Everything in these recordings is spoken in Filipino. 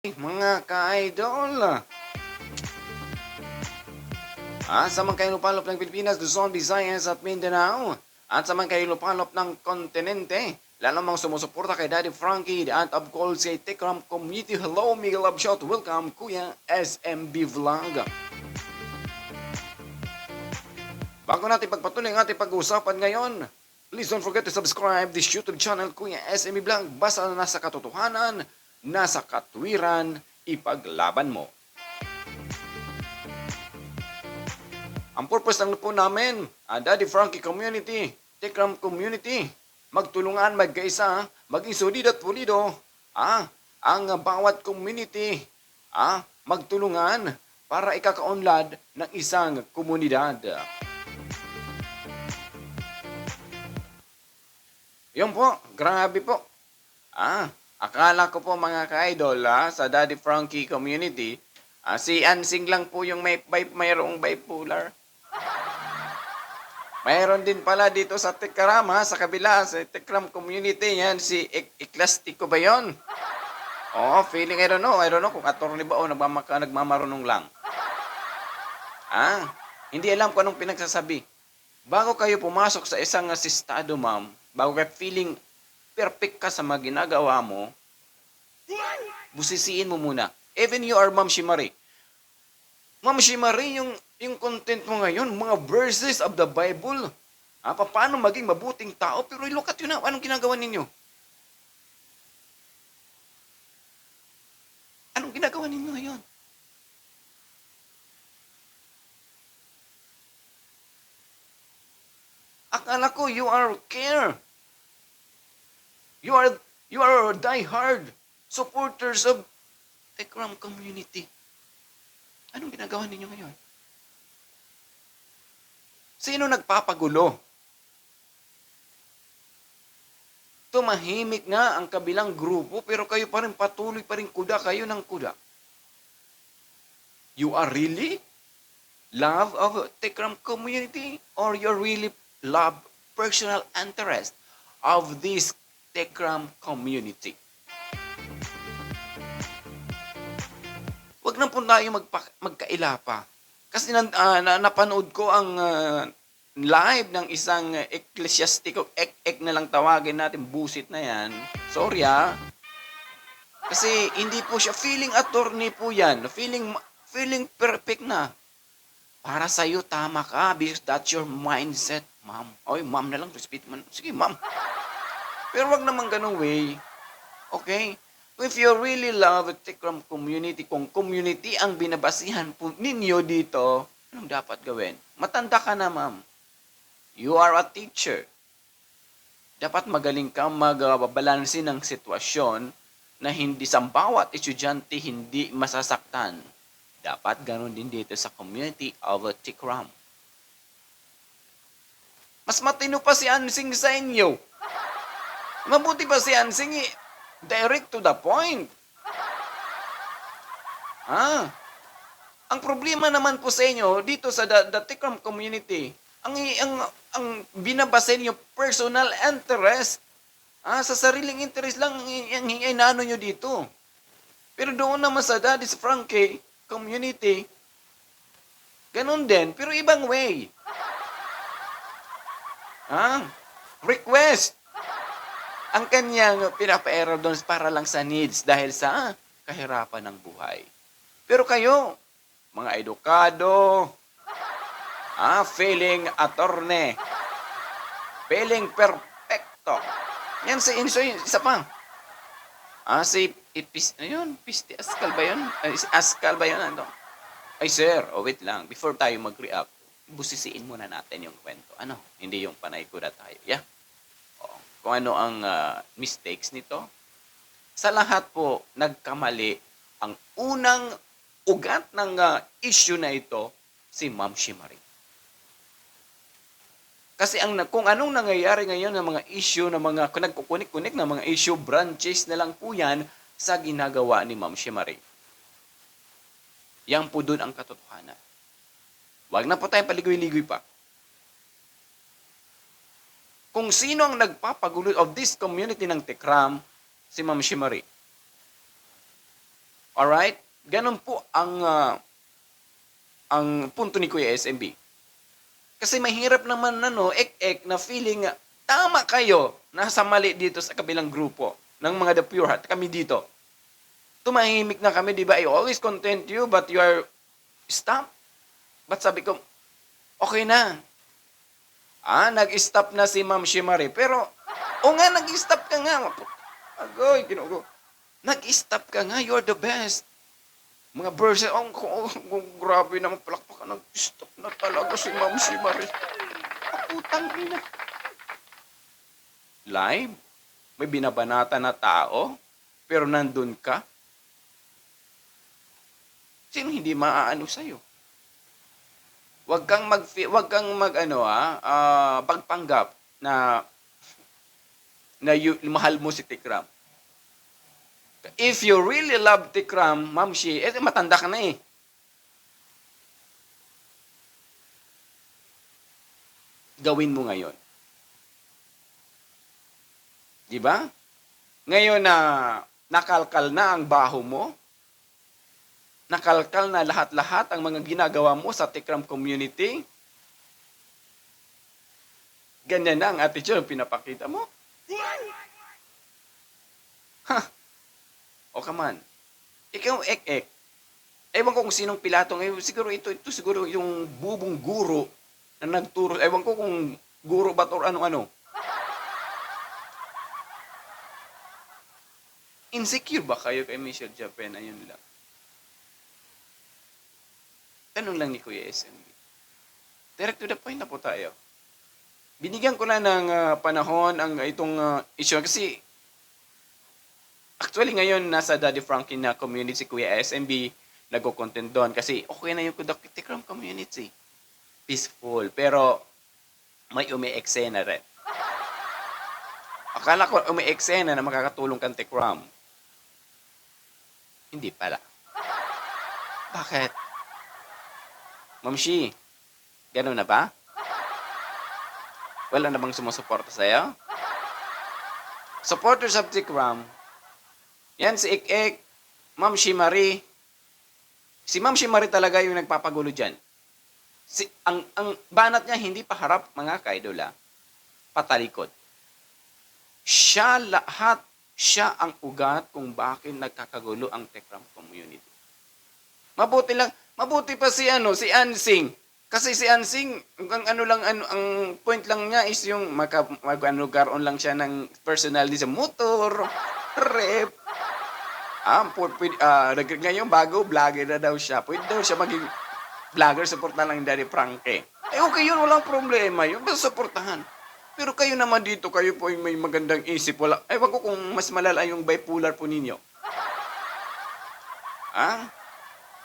Mga ka-idol, sa mga kailupalop ng Pilipinas, Luzon, Visayas at Mindanao, at sa mga kailupalop ng kontinente, lalo mga sumusuporta kay Daddy Frankie at of course kay Tekram Community. Hello, Miguel Love Shot. Welcome, Kuya SMB Vlog. Bago natin pagpatuloy ang ating pag-uusapan ngayon, please don't forget to subscribe this YouTube channel, Kuya SMB Vlog. Basta nasa katotohanan, nasa katwiran, ipaglaban mo. Ang purpose lang po namin, Daddy Frankie Community, Tekram Community, magtulungan, magkaisa, maging solid at pulido, ang bawat community, magtulungan para ikakaunlad ng isang komunidad. Yun po, grabe po. Akala ko po mga ka-idol sa Daddy Frankie Community, si Ansing lang po yung mayroong bipolar. Mayroon din pala dito sa Tekram sa kabila, sa Tekram Community yan, si Eklastiko ba yun? Feeling, I don't know kung attorney ba o nagmamarunong lang. Hindi alam kung anong pinagsasabi. Bago kayo pumasok sa isang asistado, ma'am, bago kayo feeling perfect ka sa mga ginagawa mo, busisiin mo muna. Even you are Ma'am Shimari. Ma'am Shimari, yung content mo ngayon, mga verses of the Bible. Paano maging mabuting tao? Pero look at yun na, anong ginagawa ninyo? Anong ginagawa ninyo ngayon? Akala ko you are care. You are die-hard supporters of Tekram Community. Anong ginagawa ninyo ngayon? Sino nagpapagulo? Tumahimik nga ang kabilang grupo pero kayo pa rin patuloy pa rin kuda kayo ng kuda. You are really love of Tekram Community or you really love personal interest of this Tekram Community? Huwag na po tayo magkaila pa. Kasi napanood ko ang live ng isang eklesiastiko, na lang tawagin natin, busit na yan. Sorry Kasi hindi po siya, feeling attorney po yan. Feeling perfect na. Para sa'yo, tama ka because that's your mindset, ma'am. Oy, ma'am na lang, respect man. Sige, ma'am. Pero wag naman ganung way. Okay? If you really love the Tekram Community, kung community ang binabasihan po ninyo dito, anong dapat gawin? Matanda ka na, ma'am. You are a teacher. Dapat magaling kang magbabalansin ng sitwasyon na hindi sa bawat estudyante hindi masasaktan. Dapat ganun din dito sa community of Tekram. Mas matino pa si Ansing sa inyo. Mabuti pa si Ansing direct to the point. Ang problema naman po sa inyo dito sa the Tekram Community, ang binabase niyo personal interest. Sa sariling interest lang ang inaano niyo dito. Pero doon naman sa Daddy Frankie Community, ganun din, pero ibang way. Request. Ang kanyang pinapa-error doon para lang sa needs dahil sa kahirapan ng buhay. Pero kayo, mga edukado, feeling attorney, feeling perfecto. Yan si isa pa. Si Pisti Askal ba yun? Askal ba yun? Ano? Ay sir, wait lang. Before tayo mag-react, busisiin muna natin yung kwento. Hindi yung panay kuda tayo. Yeah? Kung ano ang mistakes nito. Sa lahat po, nagkamali ang unang ugat ng issue na ito, si Ma'am Shimari. Kasi kung anong nangyayari ngayon ng mga issue, kung nagkukunik-kunik ng mga issue, branches na lang po yan sa ginagawa ni Ma'am Shimari. Yan po doon ang katotohanan. Huwag na po tayong paligoy-ligoy pa. Kung sino ang nagpapagulo of this community ng Tekram, si Ma'am Shimari. Alright? Ganun po ang punto ni Kuya SMB. Kasi mahirap naman ek-ek na feeling nga, tama kayo, nasa mali dito sa kabilang grupo ng mga The Pure Heart, kami dito. Tumahimik na kami, di ba? I always content you, but you are stop. But sabi ko, okay na. Nag-stop na si Ma'am Shimari. Pero, nag-stop ka nga. Agoy, kinugo. Nag-stop ka nga, you're the best. Mga verses, grabe naman, palakpakan, nag-stop na talaga si Ma'am Shimari. Putang ina. Live? May binabanata na tao, pero nandun ka? Sino hindi maaano sa'yo? Wag kang pagpanggap na mahal mo si Tikram. If you really love Tikram, Ma'am Shi, matanda ka na eh. Gawin mo ngayon. Di ba? Ngayon na nakalkal na ang baho mo, nakalkal na lahat-lahat ang mga ginagawa mo sa Tikram community, ganyan na ang attitude pinapakita mo. O come on. Ikaw ek-ek. Ewan ko kung sinong Pilato ngayon. Siguro ito siguro yung bubong guro na nagturo. Ewan ko kung guro ba or ano-ano. Insecure ba kayo kay Michelle Japan? Ayun lang. Tanong lang ni Kuya SMB. Direct to the point na po tayo. Binigyan ko na ng panahon ang itong issue kasi actually ngayon nasa Daddy Frankie na community si Kuya SMB, nagko-content doon kasi okay na yung Tikram community. Peaceful, pero may umi-eksena rin. Akala ko umi-eksena na makakatulong kang Tikram. Hindi pala. Bakit? Ma'am Shi, gano'n na ba? Wala na bang sumusuporta sa'yo? Supporters of Tikram, yan si Ik-Ik, Ma'am Shimari. Si Ma'am Shimari talaga yung nagpapagulo dyan. Ang banat niya hindi pa harap mga kaidola, patalikod. Siya ang ugat kung bakit nagkakagulo ang Tikram community. Mabuti pa si Ansing. Kasi si Ansing, ang point lang niya is yung magkaroon lang siya ng personality sa motor, rep. Ngayon bago, vlogger na daw siya. Pwede daw siya maging vlogger, supportan lang Daddy Frankie. Okay yun, walang problema yun. Basta supportahan. Pero kayo naman dito, kayo po yung may magandang isip. Wag ko kung mas malala yung bipolar po ninyo.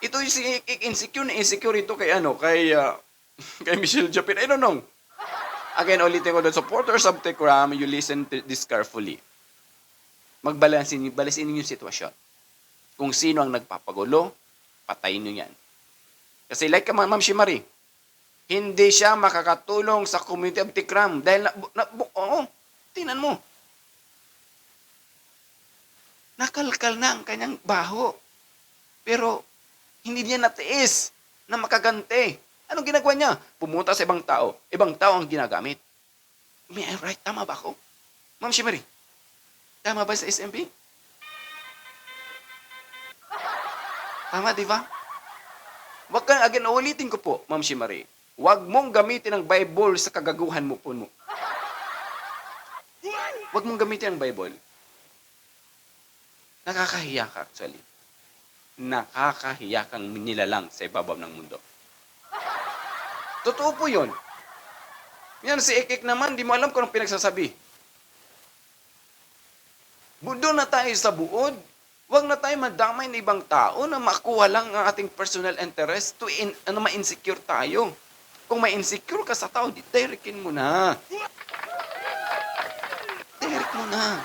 Ito yung insecure ito kay kay Michelle Japan. I don't know. Again, ulitin ko, the supporters of Tikram, you listen to this carefully. Balasin niyo yung sitwasyon. Kung sino ang nagpapagulo, patayin niyo yan. Kasi like Ma'am Shimari, hindi siya makakatulong sa community of Tikram dahil tingnan mo. Nakalkal na ang kanyang baho. Pero hindi niya natiis na makaganti. Anong ginagawa niya? Pumunta sa ibang tao. Ibang tao ang ginagamit. May I right? Tama ba ako? Ma'am Shimari, tama ba sa SMB? Tama, di ba? Wag kang, again, ulitin ko po, Ma'am Shimari. Wag mong gamitin ang Bible sa kagaguhan mo po mo. Wag mong gamitin ang Bible. Nakakahiya ka actually. Nakakahiya kang nilalang sa ibabaw ng mundo. Totoo po yun. Yan si Ik-Ik naman, di mo alam kung anong pinagsasabi. Doon na tayo sa buod. Huwag na tayo madamay ng ibang tao na makuha lang ang ating personal interest to ma-insecure tayo. Kung ma-insecure ka sa tao, directin mo na. Direct mo na.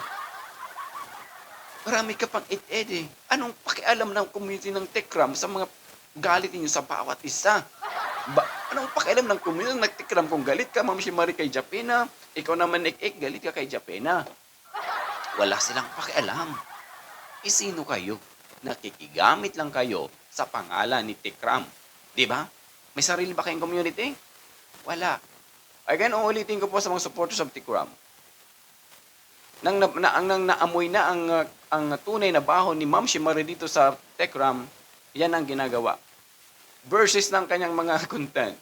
Marami ka pang it-ed eh. Anong pakialam ng community ng Tikram sa mga galit ninyo sa bawat isa? Anong pakialam ng community ng Tikram kung galit ka, Ma'am Shimari, kay Japena? Ikaw naman, Ik-Ik, galit ka kay Japena. Wala silang pakialam. Sino kayo? nakikigamit lang kayo sa pangalan ni Tikram. Di ba? May sarili ba kayong community? Wala. Again, uulitin ko po sa mga supporters of Tikram. Nang naamoy na ang tunay na baho ni Ma'am Shimari dito sa Tikram, yan ang ginagawa. Versus ng kanyang mga content.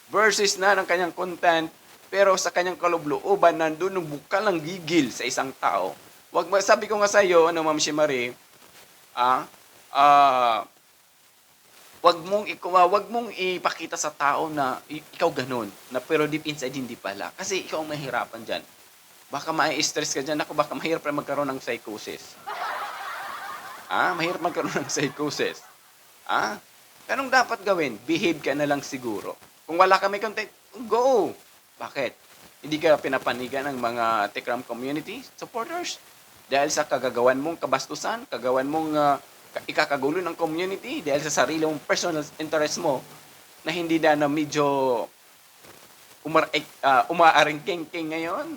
Versus na ng kanyang content, pero sa kanyang kaloob-looban, nandun ng bukal ng gigil sa isang tao. Sabi ko nga sa iyo, Ma'am Shimari, wag mong ipakita sa tao na ikaw ganun, na pero deep inside hindi pala. Kasi ikaw ang mahirapan diyan. Baka ma-stress ka diyan, ako baka mahirap na magkaroon ng psychosis. Mahirap magkaroon ng psychosis. Anong dapat gawin? Behave ka na lang siguro. Kung wala kami content, go. Bakit? Hindi ka pinapanigan ng mga Tikram community supporters? Dahil sa kagagawan mong kabastusan, kagawan mong ikakagulo ng community, dahil sa sarili mong personal interest mo, na hindi na medyo umaaring king ngayon.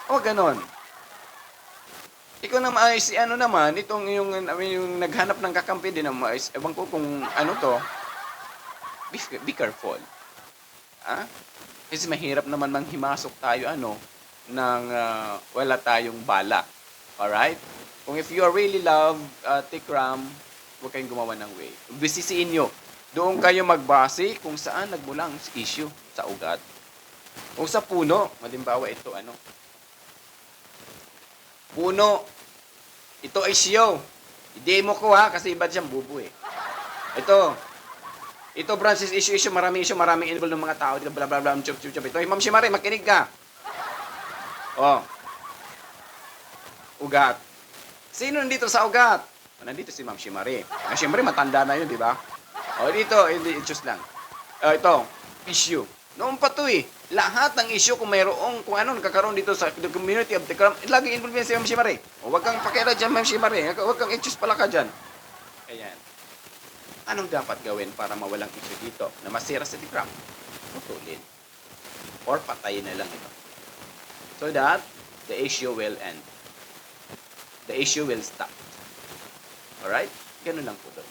O ganon. Ikaw naman, si ano naman, itong yung naghanap ng kakampi din naman, ewan ko kung ano to, be careful. Kasi mahirap naman manghimasok tayo nang wala tayong bala. Alright? Kung if you are really love Tikram, huwag kayong gumawa ng way. Bisisiin nyo. Doon kayo magbase kung saan nagmula ang issue sa ugat. Kung sa puno, halimbawa ito puno, ito ay siyo. I-demo ko kasi iba dyan bubo eh. Ito branches issue, maraming involved ng mga tao dito, bla bla bla, chup. Ito ay Ma'am Shimari, makinig ka. Ugat. Sino nandito sa ugat? Nandito si Ma'am Shimari. Siyempre matanda na yun, di ba? Dito, just lang. Ito, issue. Noon pa to eh. Lahat ng issue kung mayroong, kung nakakaroon dito sa the community of Tikram, lagi involved yan si Ma'am Shimari. Huwag kang pakiala dyan, Ma'am Shimari. Huwag kang i-choose pala ka dyan. Ayan. Anong dapat gawin para mawalang issue dito na masira sa Tikram? Putulin. Or patayin na lang ito. So that the issue will end. The issue will stop. Alright? Ganun lang po doon.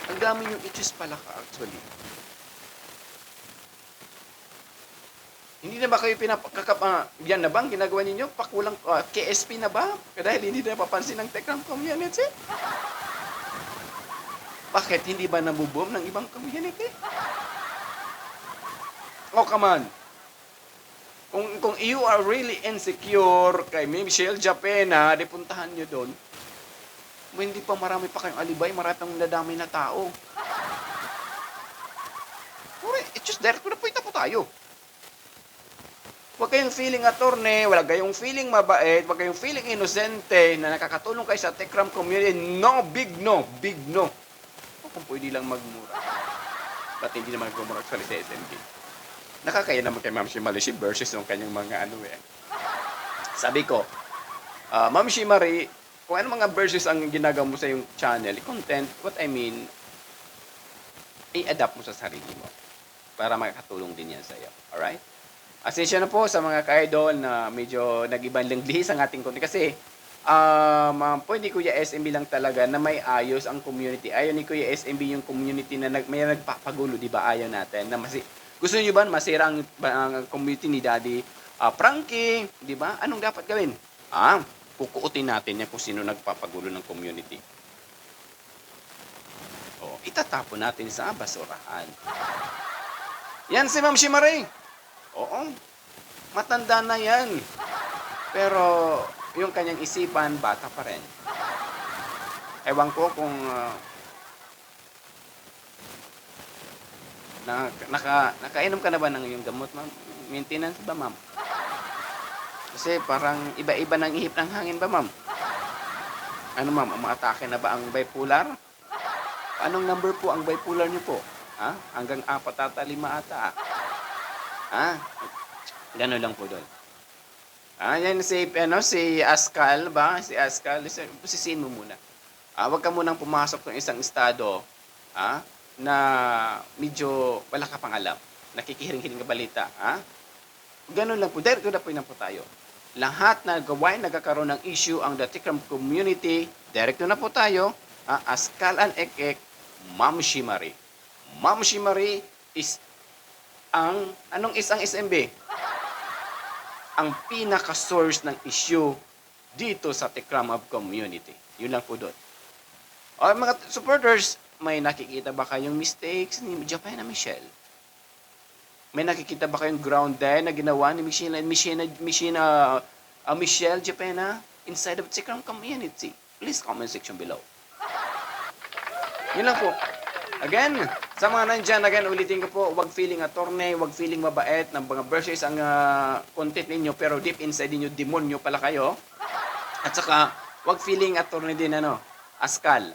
Ang dami yung i-choose pala ka actually. Hindi na ba kayo yan na bang ginagawa ninyo? Pakulang KSP na ba? Dahil hindi na napapansin ng Tikram community? Bakit? Hindi ba nabuboom ng ibang community? Come on. Kung you are really insecure kay Michelle Japena, di puntahan nyo doon. Hindi pa marami pa kayong alibay, marami pang nadamay na tao. It's just direct to the point na po tayo. Huwag kayong feeling attorney, wala kayong feeling mabait, huwag kayong feeling inosente na nakakatulong kayo sa Tikram community. No, big no. Kung pwede lang magmura. Ba't hindi naman gumura actually sa SMB? Nakakaya naman kay Ma'am Shimari versus yung kanyang mga Sabi ko, Ma'am Shimari, kung ano mga verses ang ginagawa mo sa yung channel, content, what I mean, i-adapt mo sa sarili mo para makakatulong din yan sa iyo. Alright? Asensya na po sa mga ka-idol na medyo nag-ibang lihis ang ating content. Kasi, po ni Kuya SMB lang talaga na may ayos ang community. Ayaw ni Kuya SMB yung community na may nagpapagulo, di ba? Ayaw natin. Gusto niyo ba masira ang community ni Daddy Frankie, di ba? Anong dapat gawin? Kukuutin natin yan kung sino nagpapagulo ng community. Itatapon natin sa basurahan. Yan si Ma'am Shimari. Oo. Matanda na yan. Pero yung kanyang isipan, bata pa rin. Ewan ko kung nakainom ka na ba ng iyong gamot, ma'am? Maintenance ba, ma'am? Kasi parang iba-iba ng ihip ng hangin ba, ma'am? Ano, ma'am? Umaatake na ba ang bipolar? Anong number po ang bipolar niyo po? Hanggang 4 ata, 5 ata. Gano'n lang po doon. Yan si Askal ba? Si Askal, pusisiin mo muna. Huwag ka munang pumasok ng isang estado, na medyo wala ka pang alam. Nakikihiring-hiring ka balita, Gano'n lang po. Direct to the point lang po tayo. lahat na gawain nagkakaroon ng issue ang The Tikram community, direkto na po tayo, Askal and Ek, Ma'am Shimari. Ma'am Shimari is anong isang SMB? Ang pinaka-source ng issue dito sa Tikram of community. Yun lang po doon. O mga supporters, may nakikita ba kayong mistakes ni Japan na Michelle? May nakikita ba kayong grounded na ginawa ni Michelle Japena inside of Tikram community? Please comment section below. Yun lang po. Again, sa mga nandyan, again, ulitin ko po, wag feeling attorney, wag feeling mabait ng mga verses ang content ninyo, pero deep inside ninyo, demonyo pala kayo. At saka, wag feeling attorney din, askal,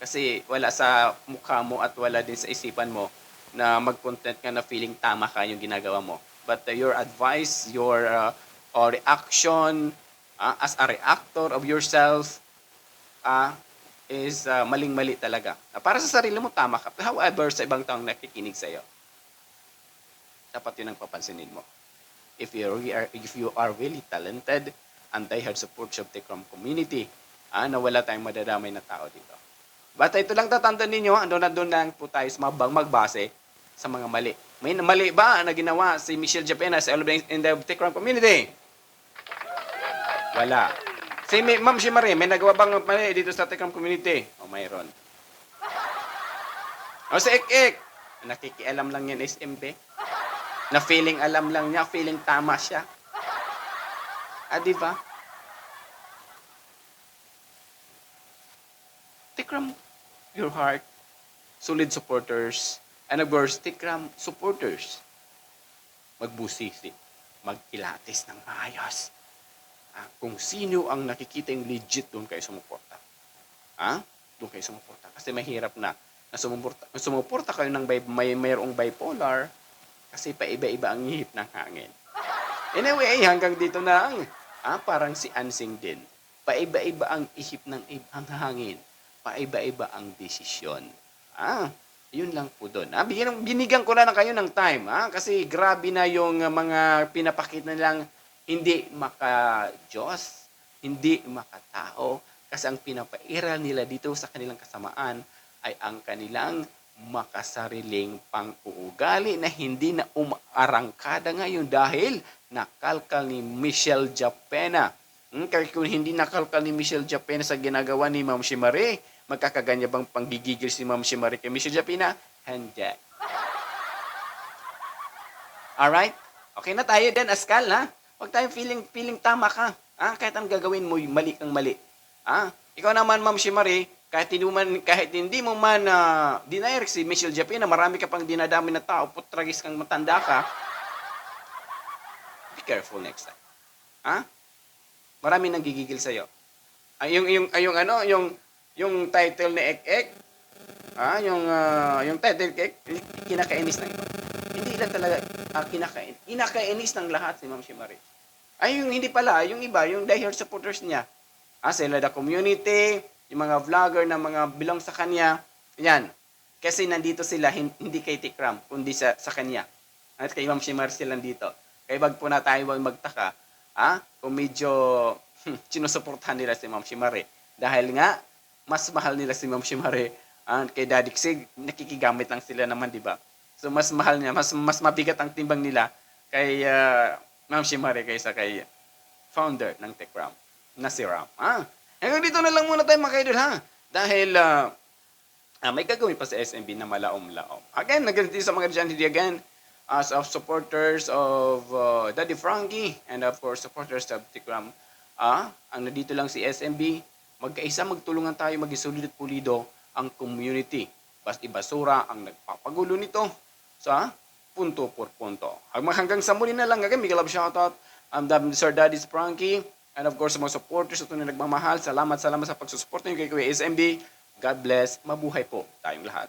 kasi wala sa mukha mo at wala din sa isipan mo na mag-content ka na feeling tama ka yung ginagawa mo. But your advice, your reaction as a reactor of yourself is maling-mali talaga. Para sa sarili mo, tama ka. However, sa ibang taong nakikinig sa iyo, dapat yun ang papansinin mo. If you are really talented and diehard supporters of the Tikram community, na wala tayong madadamay na tao dito. But ito lang tatandaan ninyo, andun lang po tayo magbase sa mga mali. May mali ba na ginawa si Michelle Japena sa in the Tikram community? Wala. Si Ma'am Shimari, may nagawa bang mali dito sa Tikram community? O mayroon. O si Ek, nakikialam lang yan SMB. Na feeling alam lang niya, feeling tama siya. Di ba? Tikram your heart, solid supporters, and of course, Tikram supporters. Magbusisi, magkilatis ng maayos. Kung sino ang nakikita yung legit, doon kayo sumuporta. Doon kayo sumuporta. Kasi mahirap na sumuporta kayo ng mayroong bipolar kasi paiba-iba ang ihip ng hangin. Anyway, hanggang dito na parang si Ansing din. Paiba-iba ang ihip ng hangin. Paiba-iba ang desisyon. Yun lang po doon. Binigyan ko na kayo ng time. Kasi grabe na yung mga pinapakita nilang hindi maka-Diyos, hindi makatao, kasi ang pinapairal nila dito sa kanilang kasamaan ay ang kanilang makasariling pang-uugali na hindi na umaarangkada ngayon dahil nakalkal ni Michelle Japena. Kaya kung hindi nakalkal ni Michelle Japena sa ginagawa ni Ma'am Shimari, magkakaganya bang panggigigil si Ma'am Shimari kay Michelle Japena? Hindi. Alright? Okay na tayo din, Askal, Huwag tayong feeling tama ka. Kahit ang gagawin mo, mali kang mali. Ikaw naman, Ma'am Shimari, kahit hindi mo man denier si Michelle Japena, marami ka pang dinadami na tao, putragis kang matanda ka, be careful next time. Marami nang gigigil sa'yo. Yung title ni Ek, yung title ni Ek, kinakainis na ito. Hindi lang talaga kinakainis ng lahat si Ma'am Shimari. Yung hindi pala, yung iba, yung diehard supporters niya. Sila the community, yung mga vlogger na mga belong sa kanya. Yan. Kasi nandito sila, hindi kay Tikram, kundi sa kanya. At kay Ma'am Shimari sila dito. Kaya wag po na tayo magtaka, kung medyo sinusuportahan nila si Ma'am Shimari. Dahil nga, mas mahal nila si Ma'am Shimari. Kay Daddy Sig, nakikigamit lang sila naman, di ba? So, mas mahal niya, mas mabigat ang timbang nila kay Ma'am Shimari kaysa kay founder ng Tikram, na si Ram. Hanggang dito na lang muna tayo mga kaidol, Dahil may gagawin pa sa SMB na malaom-laom. Again, nagganito sa mga dyan, hindi again, as of supporters of Daddy Frankie, and of course, supporters of Tikram, ang nandito lang si SMB, magkaisa, magtulungan tayo, mag-isolid at pulido ang community. Basta ibasura ang nagpapagulo nito sa punto por punto. Hanggang sa muli na lang, again, Miguel Love shoutout, Sir Daddy's Frankie, and of course, sa mga supporters ito na nagmamahal. Salamat sa pagsusuporta nyo kay Kuya SMB. God bless. Mabuhay po tayong lahat.